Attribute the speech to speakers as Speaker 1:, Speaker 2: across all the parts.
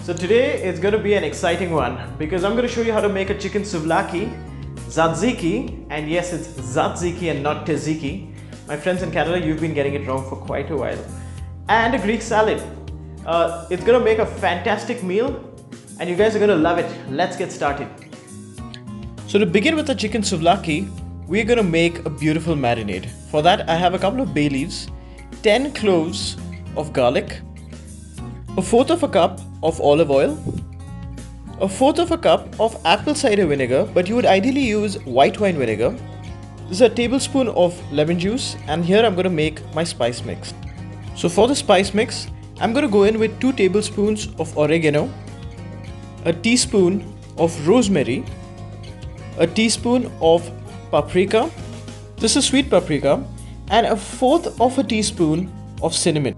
Speaker 1: So today it's going to be an exciting one because I'm going to show you how to make a chicken souvlaki, tzatziki, and yes, it's tzatziki and not tzatziki. My friends in Canada, you've been getting it wrong for quite a while. And a Greek salad. It's going to make a fantastic meal and you guys are going to love it. Let's get started. So to begin with the chicken souvlaki, we're going to make a beautiful marinade. For that, I have a couple of bay leaves, 10 cloves of garlic, a fourth of a cup of olive oil, a fourth of a cup of apple cider vinegar, but you would ideally use white wine vinegar. This is a tablespoon of lemon juice, and here I'm going to make my spice mix. So for the spice mix, I'm going to go in with 2 tablespoons of oregano, a teaspoon of rosemary, a teaspoon of paprika, this is sweet paprika, and a fourth of a teaspoon of cinnamon.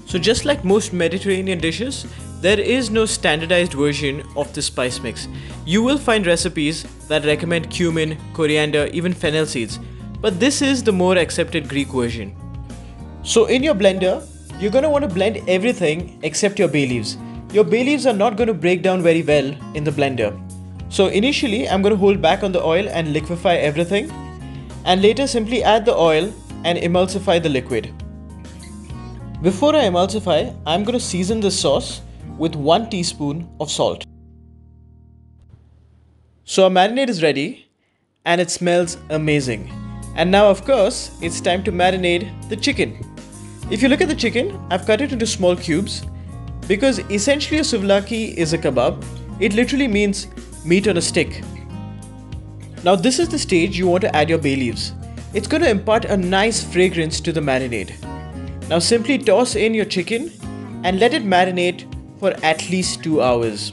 Speaker 1: So just like most Mediterranean dishes, there is no standardized version of the spice mix. You will find recipes that recommend cumin, coriander, even fennel seeds, but this is the more accepted Greek version. So in your blender, you're going to want to blend everything except your bay leaves. Your bay leaves are not going to break down very well in the blender. So initially, I'm going to hold back on the oil and liquefy everything, and later simply add the oil and emulsify the liquid. Before I emulsify, I'm going to season this sauce with 1 teaspoon of salt. So our marinade is ready and it smells amazing. And now of course, it's time to marinate the chicken. If you look at the chicken, I've cut it into small cubes because essentially a souvlaki is a kebab. It literally means meat on a stick. Now this is the stage you want to add your bay leaves. It's going to impart a nice fragrance to the marinade. Now simply toss in your chicken and let it marinate for at least 2 hours.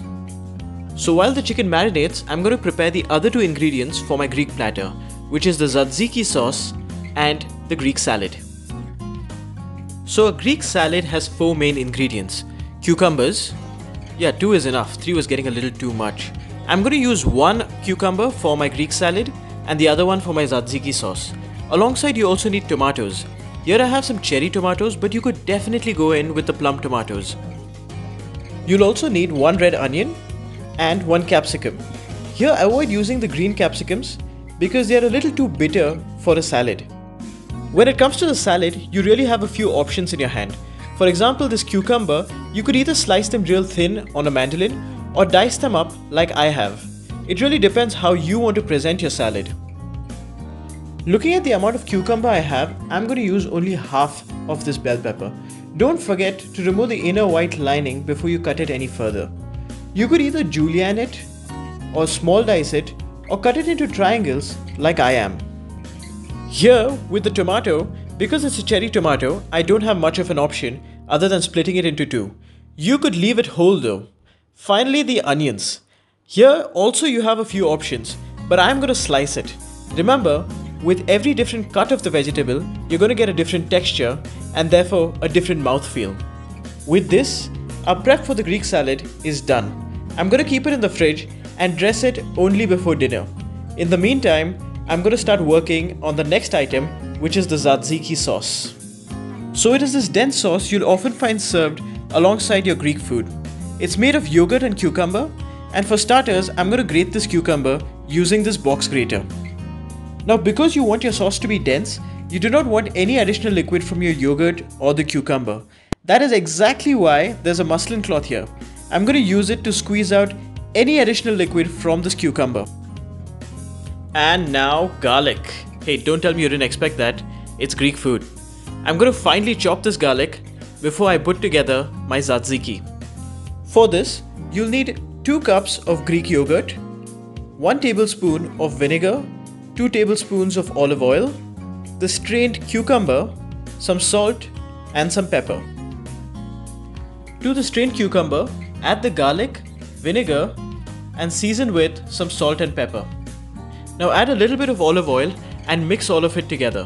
Speaker 1: So while the chicken marinates, I'm going to prepare the other 2 ingredients for my Greek platter, which is the tzatziki sauce and the Greek salad. So a Greek salad has 4 main ingredients. Cucumbers. Yeah, 2 is enough. 3 was getting a little too much. I'm going to use 1 cucumber for my Greek salad and the other one for my tzatziki sauce. Alongside, you also need tomatoes. Here I have some cherry tomatoes, but you could definitely go in with the plum tomatoes. You'll also need 1 red onion and 1 capsicum. Here avoid using the green capsicums because they are a little too bitter for a salad. When it comes to the salad, you really have a few options in your hand. For example, this cucumber, you could either slice them real thin on a mandolin or dice them up like I have. It really depends how you want to present your salad. Looking at the amount of cucumber I have, I'm going to use only half of this bell pepper. Don't forget to remove the inner white lining before you cut it any further. You could either julienne it or small dice it or cut it into triangles like I am. Here with the tomato, because it's a cherry tomato, I don't have much of an option other than splitting it into 2. You could leave it whole though. Finally, the onions. Here also you have a few options, but I'm going to slice it. Remember, with every different cut of the vegetable, you're going to get a different texture and therefore a different mouthfeel. With this, our prep for the Greek salad is done. I'm going to keep it in the fridge and dress it only before dinner. In the meantime, I'm going to start working on the next item, which is the tzatziki sauce. So it is this dense sauce you'll often find served alongside your Greek food. It's made of yogurt and cucumber, and for starters, I'm going to grate this cucumber using this box grater. Now because you want your sauce to be dense, you do not want any additional liquid from your yogurt or the cucumber. That is exactly why there's a muslin cloth here. I'm going to use it to squeeze out any additional liquid from this cucumber. And now garlic. Hey, don't tell me you didn't expect that. It's Greek food. I'm going to finely chop this garlic before I put together my tzatziki. For this, you'll need 2 cups of Greek yogurt, 1 tablespoon of vinegar, 2 tablespoons of olive oil, the strained cucumber, some salt and some pepper. To the strained cucumber, add the garlic, vinegar and season with some salt and pepper. Now add a little bit of olive oil and mix all of it together.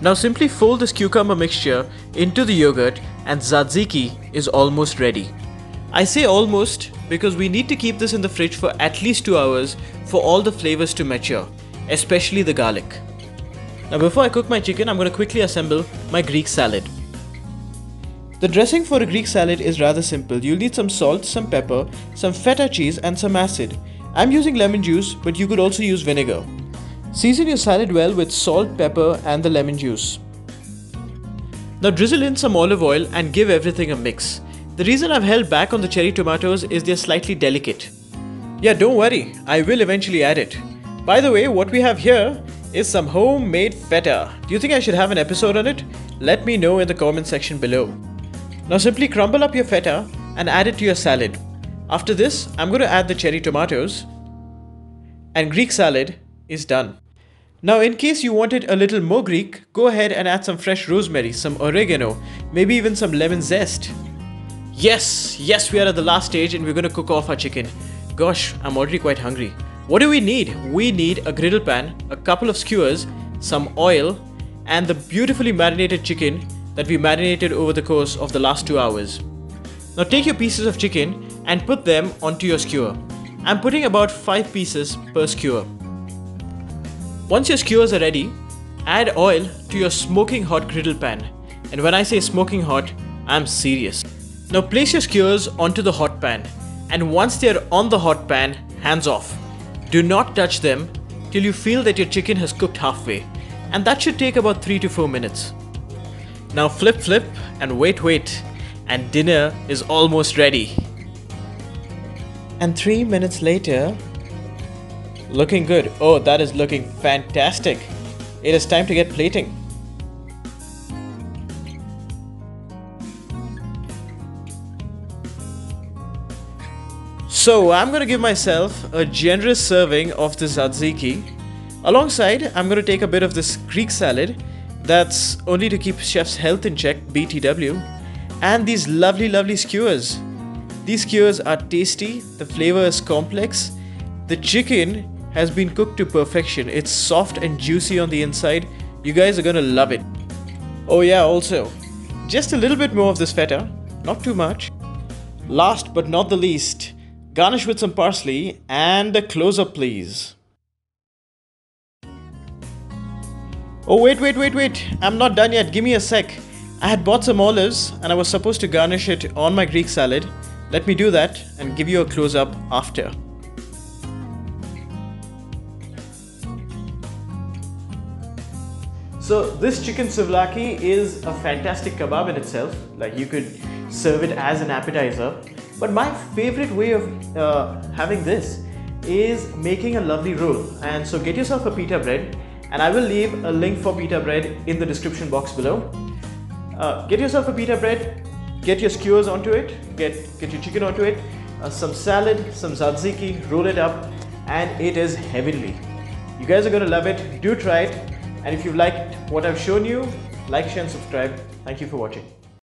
Speaker 1: Now simply fold this cucumber mixture into the yogurt and tzatziki is almost ready. I say almost because we need to keep this in the fridge for at least 2 hours for all the flavors to mature, especially the garlic. Now before I cook my chicken, I'm going to quickly assemble my Greek salad. The dressing for a Greek salad is rather simple. You'll need some salt, some pepper, some feta cheese and some acid. I'm using lemon juice, but you could also use vinegar. Season your salad well with salt, pepper and the lemon juice. Now drizzle in some olive oil and give everything a mix. The reason I've held back on the cherry tomatoes is they're slightly delicate. Yeah, don't worry, I will eventually add it. By the way, what we have here is some homemade feta. Do you think I should have an episode on it? Let me know in the comment section below. Now simply crumble up your feta and add it to your salad. After this, I'm going to add the cherry tomatoes and Greek salad is done. Now in case you want it a little more Greek, go ahead and add some fresh rosemary, some oregano, maybe even some lemon zest. Yes, we are at the last stage and we're going to cook off our chicken. Gosh, I'm already quite hungry. What do we need? We need a griddle pan, a couple of skewers, some oil, and the beautifully marinated chicken that we marinated over the course of the last 2 hours. Now take your pieces of chicken and put them onto your skewer. I'm putting about 5 pieces per skewer. Once your skewers are ready, add oil to your smoking hot griddle pan. And when I say smoking hot, I'm serious. Now place your skewers onto the hot pan, and once they are on the hot pan, hands off. Do not touch them till you feel that your chicken has cooked halfway, and that should take about 3 to 4 minutes. Now flip and wait, and dinner is almost ready. And 3 minutes later, looking good. Oh, that is looking fantastic. It is time to get plating. So I'm going to give myself a generous serving of this tzatziki. Alongside, I'm going to take a bit of this Greek salad that's only to keep chef's health in check, BTW, and these lovely skewers. These skewers are tasty, the flavor is complex, the chicken has been cooked to perfection, it's soft and juicy on the inside. You guys are gonna love it. Oh yeah, also, just a little bit more of this feta, not too much. Last but not the least, garnish with some parsley and a close-up please. Oh wait, I'm not done yet, give me a sec. I had bought some olives and I was supposed to garnish it on my Greek salad. Let me do that and give you a close-up after. So this chicken souvlaki is a fantastic kebab in itself. Like you could serve it as an appetizer. But my favorite way of having this is making a lovely roll. And so get yourself a pita bread, and I will leave a link for pita bread in the description box below. Get yourself a pita bread, get your skewers onto it, get your chicken onto it, some salad, some tzatziki, roll it up, and it is heavenly. You guys are gonna love it. Do try it. And if you've liked what I've shown you, like, share and subscribe. Thank you for watching.